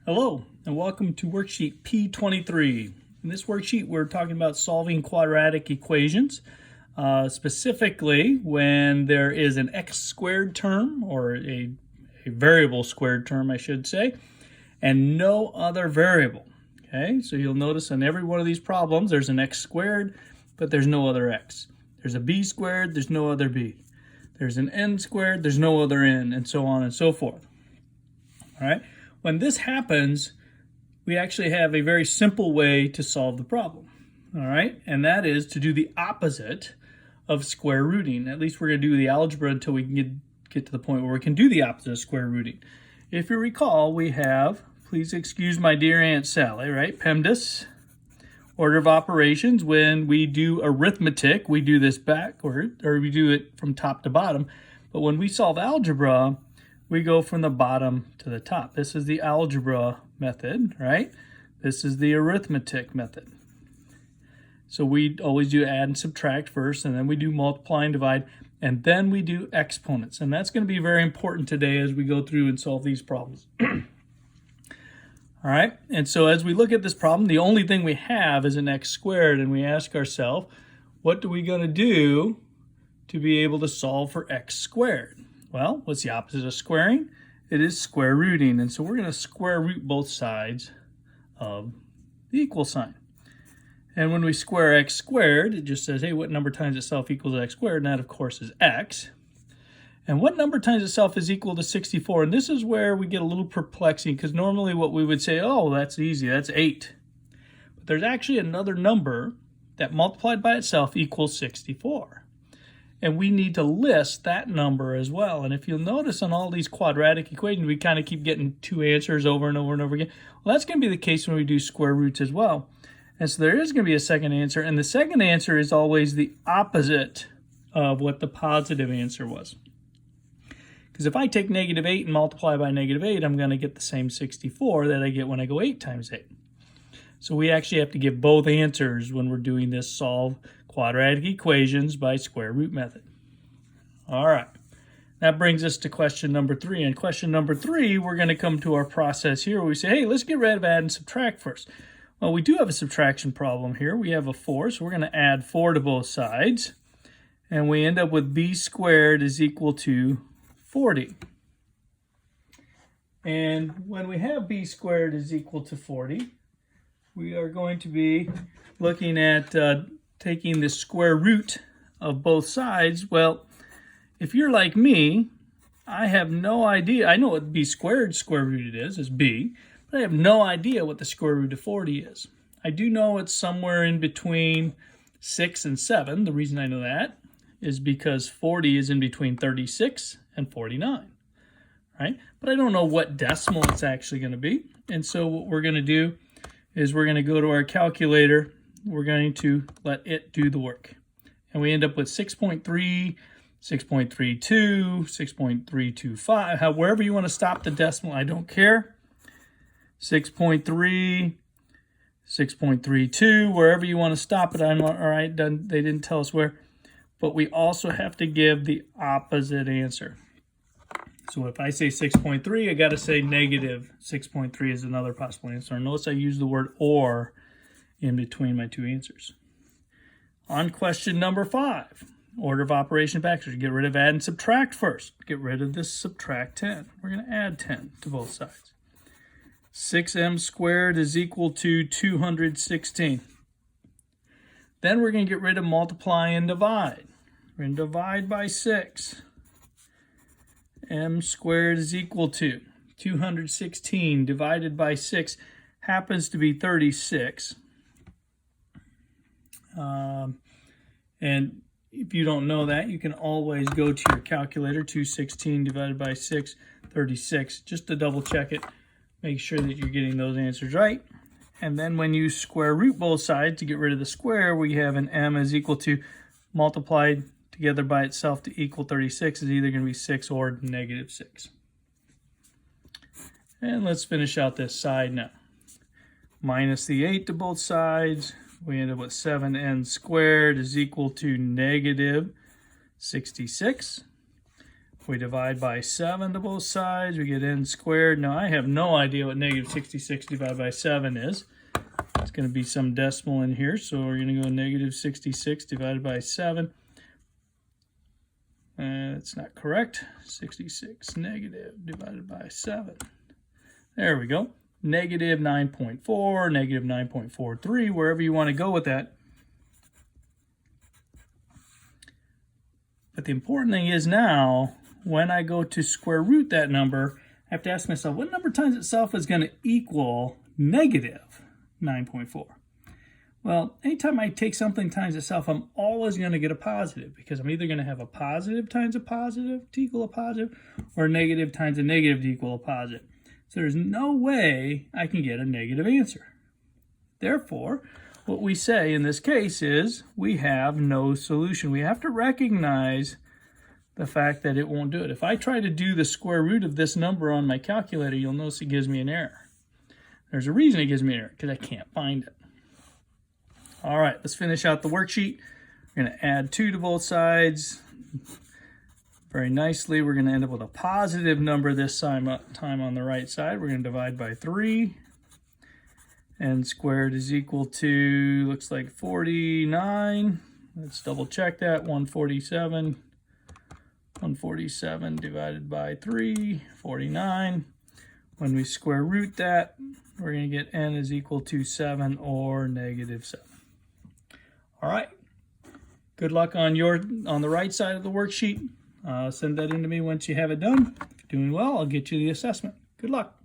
Hello and welcome to worksheet P23. In this worksheet we're talking about solving quadratic equations, specifically when there is an x squared term, or a variable squared term I should say, and no other variable. Okay, so you'll notice in every one of these problems there's an x squared, but there's no other x. There's a b squared, there's no other b. There's an n squared, there's no other n, and so on and so forth. All right. When this happens, we actually have a very simple way to solve the problem, all right? And that is to do the opposite of square rooting. At least we're going to do the algebra until we can get to the point where we can do the opposite of square rooting. If you recall, we have, please excuse my dear Aunt Sally, right? PEMDAS, order of operations. When we do arithmetic, we do this backward, or we do it from top to bottom. But when we solve algebra, we go from the bottom to the top. This is the algebra method, right? This is the arithmetic method. So we always do add and subtract first, and then we do multiply and divide, and then we do exponents. And that's going to be very important today as we go through and solve these problems. All right, and so as we look at this problem, the only thing we have is an x squared, and we ask ourselves, what are we going to do to be able to solve for x squared? Well, what's the opposite of squaring? It is square rooting. And so we're going to square root both sides of the equal sign. And when we square x squared, it just says, hey, what number times itself equals x squared? And that, of course, is x. And what number times itself is equal to 64? And this is where we get a little perplexing, because normally what we would say, oh, that's easy, that's 8. But there's actually another number that multiplied by itself equals 64. And we need to list that number as well. And if you'll notice on all these quadratic equations, we kind of keep getting two answers over and over and over again. Well, that's going to be the case when we do square roots as well. And so there is going to be a second answer. And the second answer is always the opposite of what the positive answer was. Because if I take negative 8 and multiply by negative 8, I'm going to get the same 64 that I get when I go 8 times 8. So we actually have to give both answers when we're doing this solve quadratic equations by square root method. All right, that brings us to question number 3. And question number 3, we're going to come to our process here where we say, hey, let's get rid of add and subtract first. Well, we do have a subtraction problem here. We have a 4, so we're going to add 4 to both sides. And we end up with b squared is equal to 40. And when we have b squared is equal to 40, we are going to be looking at taking the square root of both sides. Well, if you're like me, I have no idea. I know what b squared square rooted is b, but I have no idea what the square root of 40 is. I do know it's somewhere in between 6 and 7. The reason I know that is because 40 is in between 36 and 49, right? But I don't know what decimal it's actually going to be. And so what we're going to do is we're going to go to our calculator. We're going to let it do the work. And we end up with 6.3, 6.32, 6.325, wherever you want to stop the decimal, I don't care. 6.3, 6.32, wherever you want to stop it. I'm all right, they didn't tell us where. But we also have to give the opposite answer. So if I say 6.3, I got to say negative 6.3 is another possible answer. Notice I use the word or in between my two answers. On question number 5, order of operation backwards. Get rid of add and subtract first. Get rid of this subtract 10. We're going to add 10 to both sides. 6m squared is equal to 216. Then we're going to get rid of multiply and divide. We're going to divide by 6. M squared is equal to 216 divided by 6 happens to be 36. And if you don't know that, you can always go to your calculator. 216 divided by 6, 36. Just to double check it, make sure that you're getting those answers right. And then when you square root both sides to get rid of the square, we have an m is equal to multiplied together by itself to equal 36 is either going to be 6 or negative 6. And let's finish out this side now. Minus the 8 to both sides. We end up with 7n squared is equal to negative 66. We divide by 7 to both sides. We get n squared. Now, I have no idea what negative 66 divided by 7 is. It's going to be some decimal in here, so we're going to go negative 66 divided by 7. That's not correct. 66 negative divided by 7. There we go. Negative 9.4, negative 9.43, wherever you want to go with that. But the important thing is now, when I go to square root that number, I have to ask myself, what number times itself is going to equal negative 9.4? Well, anytime I take something times itself, I'm always going to get a positive, because I'm either going to have a positive times a positive to equal a positive, or a negative times a negative to equal a positive. So there's no way I can get a negative answer. Therefore, what we say in this case is we have no solution. We have to recognize the fact that it won't do it. If I try to do the square root of this number on my calculator, you'll notice it gives me an error. There's a reason it gives me an error, because I can't find it. All right, let's finish out the worksheet. We're going to add 2 to both sides. Very nicely, we're going to end up with a positive number this time on the right side. We're going to divide by 3. N squared is equal to, looks like 49. Let's double check that, 147. 147 divided by 3, 49. When we square root that, we're going to get n is equal to 7 or negative 7. All right. Good luck on the right side of the worksheet. Send that in to me once you have it done. If you're doing well, I'll get you the assessment. Good luck.